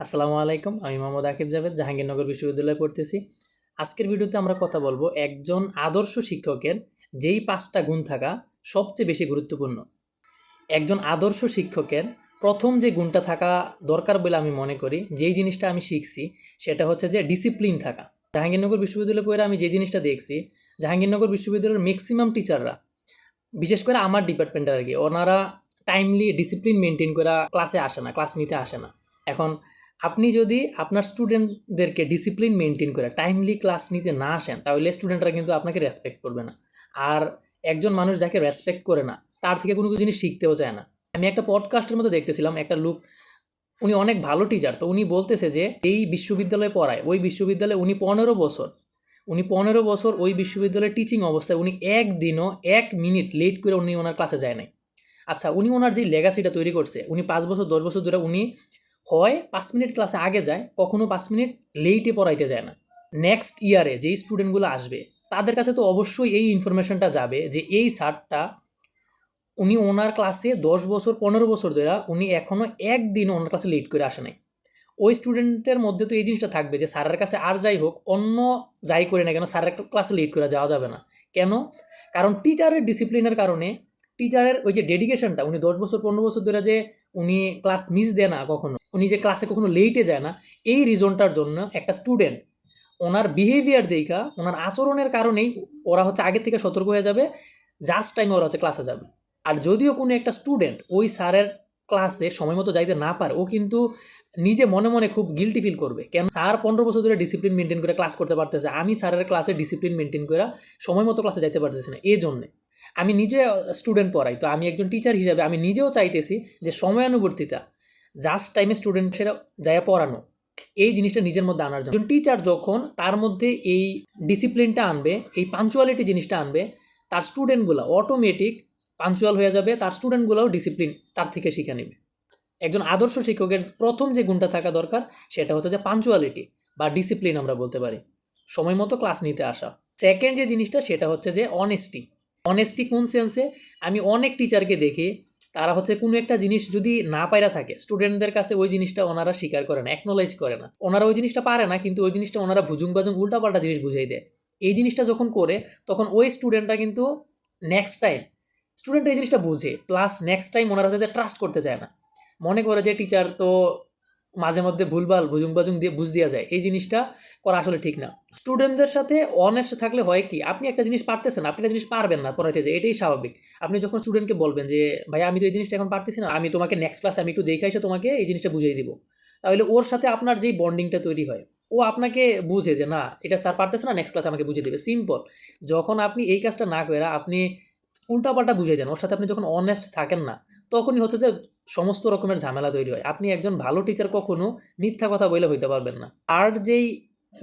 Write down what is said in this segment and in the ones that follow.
আসসালামু আলাইকুম। আমি মোহাম্মদ আকিব জাভেদ, জাহাঙ্গীরনগর বিশ্ববিদ্যালয়ে পড়তেছি। আজকের ভিডিওতে আমরা কথা বলবো একজন আদর্শ শিক্ষকের যেই ৫টা গুণ থাকা সবচেয়ে বেশি গুরুত্বপূর্ণ। একজন আদর্শ শিক্ষকের প্রথম যে গুণটা থাকা দরকার বলে আমি মনে করি, যেই জিনিসটা আমি শিখছি সেটা হচ্ছে যে ডিসিপ্লিন থাকা। জাহাঙ্গীরনগর বিশ্ববিদ্যালয়ে পড়ে আমি যে জিনিসটা দেখছি, জাহাঙ্গীরনগর বিশ্ববিদ্যালয়ের ম্যাক্সিমাম টিচাররা, বিশেষ করে আমার ডিপার্টমেন্টের আর কি, ওনারা টাইমলি ডিসিপ্লিন মেনটেন করে ক্লাসে আসে না, ক্লাস নিতে আসে না। এখন আপনি যদি আপনার স্টুডেন্টদেরকে ডিসিপ্লিন মেনটেন করে টাইমলি ক্লাস নিতে না আসেন, তাহলে স্টুডেন্টরা কিন্তু আপনাকে রেসপেক্ট করবে না। আর একজন মানুষ যাকে রেসপেক্ট করে না, তার থেকে কোনো জিনিস শিখতেও চায় না। আমি একটা পডকাস্টের মধ্যে দেখতেছিলাম, একটা লোক, উনি অনেক ভালো টিচার, তো উনি বলতেছে যে এই বিশ্ববিদ্যালয়ে পড়ায়, ওই বিশ্ববিদ্যালয়ে উনি 15 বছর ওই বিশ্ববিদ্যালয়ে টিচিং অবস্থায় উনি একদিনও 1 মিনিট লেট করে উনি ওনার ক্লাসে যায় নাই। আচ্ছা, উনি ওনার যে লেগাসিটা তৈরি করছে, উনি 5 বছর 10 বছর ধরে উনি হয় 5 মিনিট ক্লাসে আগে যায়, কখনো 5 মিনিট লেটে পড়াইতে যায় না। নেক্সট ইয়ারে যেই স্টুডেন্টগুলো আসবে তাদের কাছে তো অবশ্যই এই ইনফরমেশনটা যাবে যে এই স্যারটা, উনি ওনার ক্লাসে 10 বছর 15 বছর ধরে উনি এখনও একদিনও ওনার ক্লাসে লেট করে আসে নাই। ওই স্টুডেন্টের মধ্যে তো এই জিনিসটা থাকবে যে স্যারের কাছে আর যাই হোক, অন্য যাই করে না কেন, স্যারের ক্লাসে লেট করে যাওয়া যাবে না। কেন? কারণ টিচারের ডিসিপ্লিনের কারণে, টিচারের ওই যে ডেডিকেশনটা, উনি 10 বছর 15 বছর ধরে যে উনি ক্লাস মিস দেয় না কখনো, উনি যে ক্লাসে কখনো লেটে যায় না, এই রিজনটার জন্য একটা স্টুডেন্ট ওনার বিহেভিয়ার দেখা, ওনার আচরণের কারণেই ওরা হচ্ছে আগে থেকে সতর্ক হয়ে যাবে, জাস্ট টাইমে ওরা হচ্ছে ক্লাসে যাবে। আর যদিও কোনো একটা স্টুডেন্ট ওই স্যারের ক্লাসে সময় মতো যাইতে না পারে, ও কিন্তু নিজে মনে মনে খুব গিল্টি ফিল করবে, কেন স্যার 15 বছর ধরে ডিসিপ্লিন মেনটেন করে ক্লাস করতে পারতেছে, আমি স্যারের ক্লাসে ডিসিপ্লিন মেনটেন করে সময় মতো ক্লাসে যাইতে পারতেছি না। এই জন্যে আমি নিজে স্টুডেন্ট পড়াই, তো আমি একজন টিচার হিসাবে আমি নিজেও চাইতেছি যে সময়ানুবর্তিতা, জাস্ট টাইমে স্টুডেন্টরা যায় পড়ানো, এই জিনিসটা নিজের মধ্যে আনার জন্য একজন টিচার যখন তার মধ্যে এই ডিসিপ্লিনটা আনবে, এই পাঞ্চুয়ালিটি জিনিসটা আনবে, তার স্টুডেন্টগুলো অটোমেটিক পাঞ্চুয়াল হয়ে যাবে, তার স্টুডেন্টগুলোও ডিসিপ্লিন তার থেকে শিখে নেবে। একজন আদর্শ শিক্ষকের প্রথম যে গুণটা থাকা দরকার সেটা হচ্ছে যে পাঞ্চুয়ালিটি বা ডিসিপ্লিন আমরা বলতে পারি, সময় মতো ক্লাস নিতে আসা। সেকেন্ড যে জিনিসটা সেটা হচ্ছে যে অনেস্টি। অনেস্টি কোন সেন্সে? আমি অনেক টিচারকে দেখি, তারা হচ্ছে কোনো একটা জিনিস যদি না পাইরা থাকে, স্টুডেন্টদের কাছে ওই জিনিসটা ওনারা স্বীকার করে না, অ্যাকনোলেজ করে না। ওনারা ওই জিনিসটা পারে না, কিন্তু ওই জিনিসটা ওনারা ভুজুং বাজুং উল্টাপাল্টা জিনিস বুঝাই দেয়। এই জিনিসটা যখন করে, তখন ওই স্টুডেন্টরা কিন্তু নেক্সট টাইম, স্টুডেন্ট এই জিনিসটা বুঝে, প্লাস নেক্সট টাইম ওনারা হচ্ছে যে ট্রাস্ট করতে চায় না, মনে করে যে টিচার তো মাঝে মধ্যে ভুলভাল ভুজুং বাজুং দিয়ে বুঝ দেওয়া যায়। এই জিনিসটা করা আসলে ঠিক না। স্টুডেন্টদের সাথে অনেস্ট থাকলে হয় কি, আপনি একটা জিনিস পারতেছেন, আপনি একটা জিনিস পারবেন না পড়াইতে যে, এটাই স্বাভাবিক। আপনি যখন স্টুডেন্টকে বলবেন যে ভাই আমি তো এই জিনিসটা এখন পারতেছি না, আমি তোমাকে নেক্সট ক্লাসে আমি একটু দেখে এসে তোমাকে এই জিনিসটা বুঝিয়ে দিব, তাহলে ওর সাথে আপনার যেই বন্ডিংটা তৈরি হয়, ও আপনাকে বুঝে যে না, এটা স্যার পারতেছে না, নেক্সট ক্লাসে আমাকে বুঝিয়ে দেবে, সিম্পল। যখন আপনি এই কাজটা না করে আপনি উল্টাপাল্টা বুঝিয়ে দেন, ওর সাথে আপনি যখন অনেস্ট থাকেন না, তখনই হচ্ছে যে সমস্ত রকমের ঝামেলা তৈরি হয়। আপনি একজন ভালো টিচার কখনো মিথ্যা কথা বলে হইতে পারবেন না। আর যেই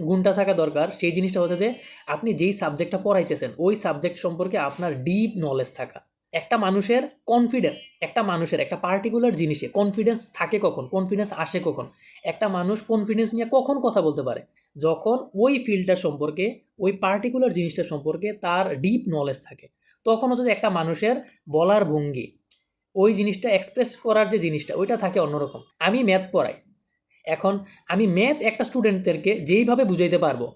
গুণটা থাকা দরকার সেই জিনিসটা হচ্ছে যে আপনি যেই সাবজেক্টটা পড়াইতেছেন ওই সাবজেক্ট সম্পর্কে আপনার ডিপ নলেজ থাকা। একটা মানুষের কনফিডেন্স, একটা মানুষের একটা পার্টিকুলার জিনিসে কনফিডেন্স থাকে কখন, কনফিডেন্স আসে কখন, একটা মানুষ কনফিডেন্স নিয়ে কখন কথা বলতে পারে, যখন ওই ফিল্ডটার সম্পর্কে, ওই পার্টিকুলার জিনিসটার সম্পর্কে তার ডিপ নলেজ থাকে। তখন হচ্ছে যে একটা মানুষের বলার ভঙ্গি, ওই জিনিসটা এক্সপ্রেস করার যে জিনিসটা, ওইটা থাকে অন্যরকম। আমি ম্যাথ পড়াই, এখন আমি ম্যাথ একটা স্টুডেন্টদেরকে যেইভাবে বুঝাইতে পারবো,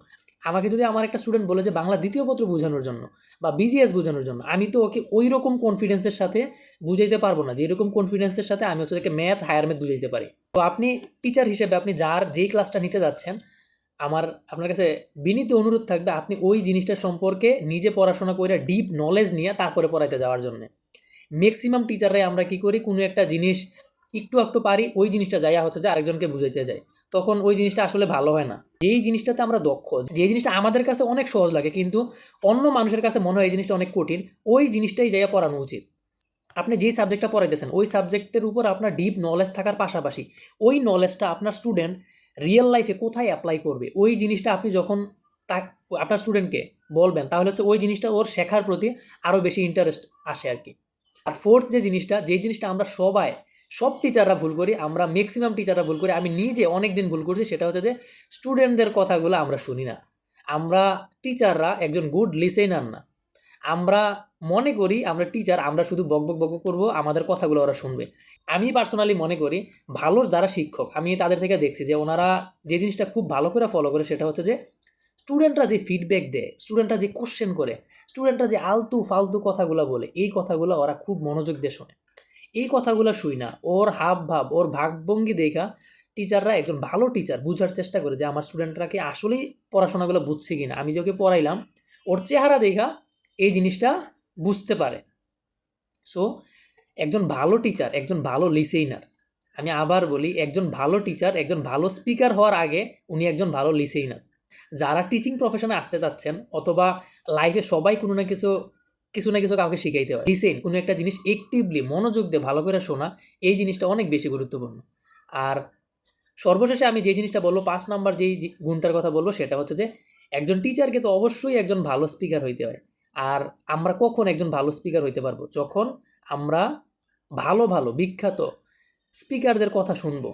আমাকে যদি আমার একটা স্টুডেন্ট বলে যে বাংলা দ্বিতীয় পত্র বোঝানোর জন্য বা বিজিএস বোঝানোর জন্য, আমি তো ওকে ওই রকম কনফিডেন্সের সাথে বুঝাইতে পারবো না যেরকম কনফিডেন্সের সাথে আমি হচ্ছে ওকে ম্যাথ, হায়ার ম্যাথ বুঝাইতে পারি। তো আপনি টিচার হিসেবে আপনি যার যেই ক্লাসটা নিতে যাচ্ছেন, আপনার কাছে বিনীত অনুরোধ থাকবে আপনি ওই জিনিসটা সম্পর্কে নিজে পড়াশোনা করে ডিপ নলেজ নিয়ে তারপরে পড়াইতে যাওয়ার জন্য। ম্যাক্সিমাম টিচাররাই আমরা কি করি, কোনো একটা জিনিস একটু একটু পারি, ওই জিনিসটা যাইয়া হচ্ছে যে আরেকজনকে বুঝাইতে যায়, তখন ওই জিনিসটা আসলে ভালো হয় না। যেই জিনিসটাতে আমরা দক্ষ, যে জিনিসটা আমাদের কাছে অনেক সহজ লাগে কিন্তু অন্য মানুষের কাছে মনে হয় এই জিনিসটা অনেক কঠিন, ওই জিনিসটাই যাইয়া পড়ানো উচিত। আপনি যেই সাবজেক্টটা পড়াইতেছেন ওই সাবজেক্টের উপর আপনার ডিপ নলেজ থাকার পাশাপাশি ওই নলেজটা আপনার স্টুডেন্ট রিয়েল লাইফে কোথায় অ্যাপ্লাই করবে, ওই জিনিসটা আপনি যখন তা আপনার স্টুডেন্টকে বলবেন, তাহলে হচ্ছে ওই জিনিসটা ওর শেখার প্রতি আরও বেশি ইন্টারেস্ট আসে আর কি। আর ফোর্থ যে জিনিসটা, যেই জিনিসটা আমরা সব টিচাররা ভুল করি, আমরা ম্যাক্সিমাম টিচাররা ভুল করি, আমি নিজে অনেক দিন ভুল করছি, সেটা হচ্ছে যে স্টুডেন্টদের কথাগুলো আমরা শুনি না। আমরা টিচাররা একজন গুড লিসেনার না, আমরা মনে করি আমরা টিচার, আমরা শুধু বক বক বক করবো, আমাদের কথাগুলো ওরা শুনবে। আমি পার্সোনালি মনে করি ভালো যারা শিক্ষক, আমি তাদের থেকে দেখছি যে ওনারা যে জিনিসটা খুব ভালো করে ফলো করে সেটা হচ্ছে যে স্টুডেন্টরা যে ফিডব্যাক দেয়, স্টুডেন্টরা যে কোশ্চেন করে, স্টুডেন্টরা যে আলতু ফালতু কথাগুলো বলে, এই কথাগুলো ওরা খুব মনোযোগ দিয়ে শোনে। এই কথাগুলো শুই না, ওর হাব ভাব, ওর ভাবভঙ্গি দেখা টিচাররা, একজন ভালো টিচার বুঝার চেষ্টা করে যে আমার স্টুডেন্টরা কি আসলেই পড়াশোনাগুলো বুঝছে কিনা। আমি যে ওকে পড়াইলাম, ওর চেহারা দেখা এই জিনিসটা বুঝতে পারে। সো একজন ভালো টিচার, একজন ভালো লিসেইনার, আমি আবার বলি, একজন ভালো টিচার, একজন ভালো স্পিকার হওয়ার আগে উনি একজন ভালো লিসেইনার। যারা টিচিং প্রফেশনে আসতে চাচ্ছেন অথবা লাইফে সবাই কোনো না কিছু কিছু না কিছু কাউকে শিখাইতে হয়, লিসেন, কোনো একটা জিনিস অ্যাক্টিভলি মনোযোগ দিয়ে ভালো করে শোনা, এই জিনিসটা অনেক বেশি গুরুত্বপূর্ণ। আর সর্বশেষে আমি যে জিনিসটা বলবো, 5 নাম্বার যেই গুণটার কথা বলবো সেটা হচ্ছে যে একজন টিচারকে তো অবশ্যই একজন ভালো স্পিকার হইতে হয়। আর আমরা কখন একজন ভালো স্পিকার হইতে পারবো? যখন আমরা ভালো ভালো বিখ্যাত স্পিকারদের কথা শুনবো,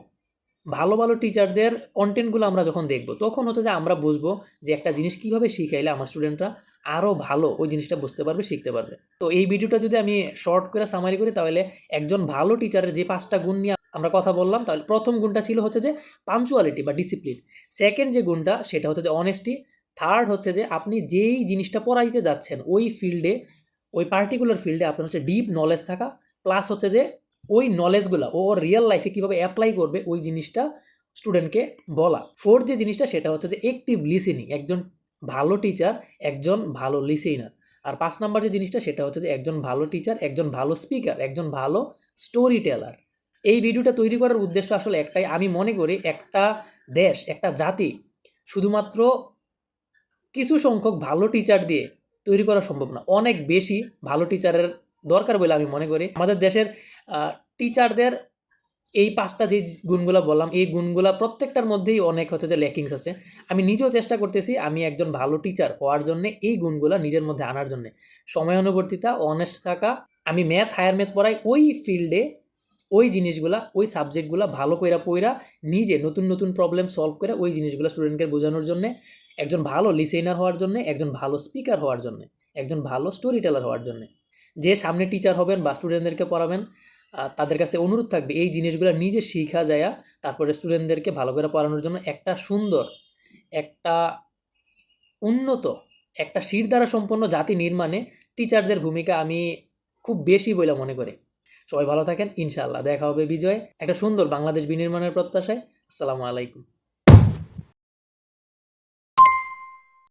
ভালো ভালো টিচারদের কন্টেন্টগুলো আমরা যখন দেখব, তখন হচ্ছে যে আমরা বুঝবো যে একটা জিনিস কীভাবে শিখাইলে আমার স্টুডেন্টরা আরও ভালো ওই জিনিসটা বুঝতে পারবে, শিখতে পারবে। তো এই ভিডিওটা যদি আমি শর্ট করে সামারি করি, তাহলে একজন ভালো টিচারের যে 5টা গুণ নিয়ে আমরা কথা বললাম, তাহলে প্রথম গুণটা ছিল হচ্ছে যে পাঞ্চুয়ালিটি বা ডিসিপ্লিন। সেকেন্ড যে গুণটা সেটা হচ্ছে যে অনেস্টি। থার্ড হচ্ছে যে আপনি যেই জিনিসটা পড়াইতে যাচ্ছেন ওই ফিল্ডে, ওই পার্টিকুলার ফিল্ডে আপনার হচ্ছে ডিপ নলেজ থাকা, প্লাস হচ্ছে যে ওই নলেজগুলো ও রিয়েল লাইফে কীভাবে অ্যাপ্লাই করবে ওই জিনিসটা স্টুডেন্টকে বলা। ফোর্থ যে জিনিসটা সেটা হচ্ছে যে অ্যাক্টিভ লিসেনিং। একজন ভালো টিচার একজন ভালো লিসেনার। আর 5 নাম্বার যে জিনিসটা সেটা হচ্ছে যে একজন ভালো টিচার, একজন ভালো স্পিকার, একজন ভালো স্টোরি টেলার। এই ভিডিওটা তৈরি করার উদ্দেশ্য আসলে একটাই, আমি মনে করি একটা দেশ, একটা জাতি শুধুমাত্র কিছু সংখ্যক ভালো টিচার দিয়ে তৈরি করা সম্ভব না, অনেক বেশি ভালো টিচারের দরকার বলে আমি মনে করি। আমাদের দেশের টিচারদের এই 5টা যে গুণগুলো বললাম, এই গুণগুলো প্রত্যেকটার মধ্যেই অনেক হচ্ছে যে ল্যাকিংস আছে। আমি নিজেও চেষ্টা করতেছি আমি একজন ভালো টিচার হওয়ার জন্যে, এই গুণগুলো নিজের মধ্যে আনার জন্যে। সময়ানুবর্তিতা, অনেস্ট থাকা। আমি ম্যাথ, হায়ার ম্যাথ পড়াই, ওই ফিল্ডে ওই জিনিসগুলা, ওই সাবজেক্টগুলো ভালো কইরা পইরা নিজে নতুন নতুন প্রবলেম সলভ করে ওই জিনিসগুলো স্টুডেন্টকে বোঝানোর জন্যে, একজন ভালো লিসেনার হওয়ার জন্যে, একজন ভালো স্পিকার হওয়ার জন্যে, একজন ভালো স্টোরি টেলার হওয়ার জন্যে। যে সামনে টিচার হবেন বা স্টুডেন্টদেরকে পড়াবেন, তাদের কাছে অনুরোধ থাকবে এই জিনিসগুলো নিজে শিখা যায়, তারপরে স্টুডেন্টদেরকে ভালো করে পড়ানোর জন্য একটা সুন্দর, একটা উন্নত, একটা শিরদাঁড়া সম্পন্ন জাতি নির্মাণে টিচারদের ভূমিকা আমি খুব বেশি বলে মনে করি। সবাই ভালো থাকেন, ইনশাআল্লাহ দেখা হবে বিজয় একটা সুন্দর বাংলাদেশ বিনির্মাণের প্রত্যাশায়। আসসালামু আলাইকুম।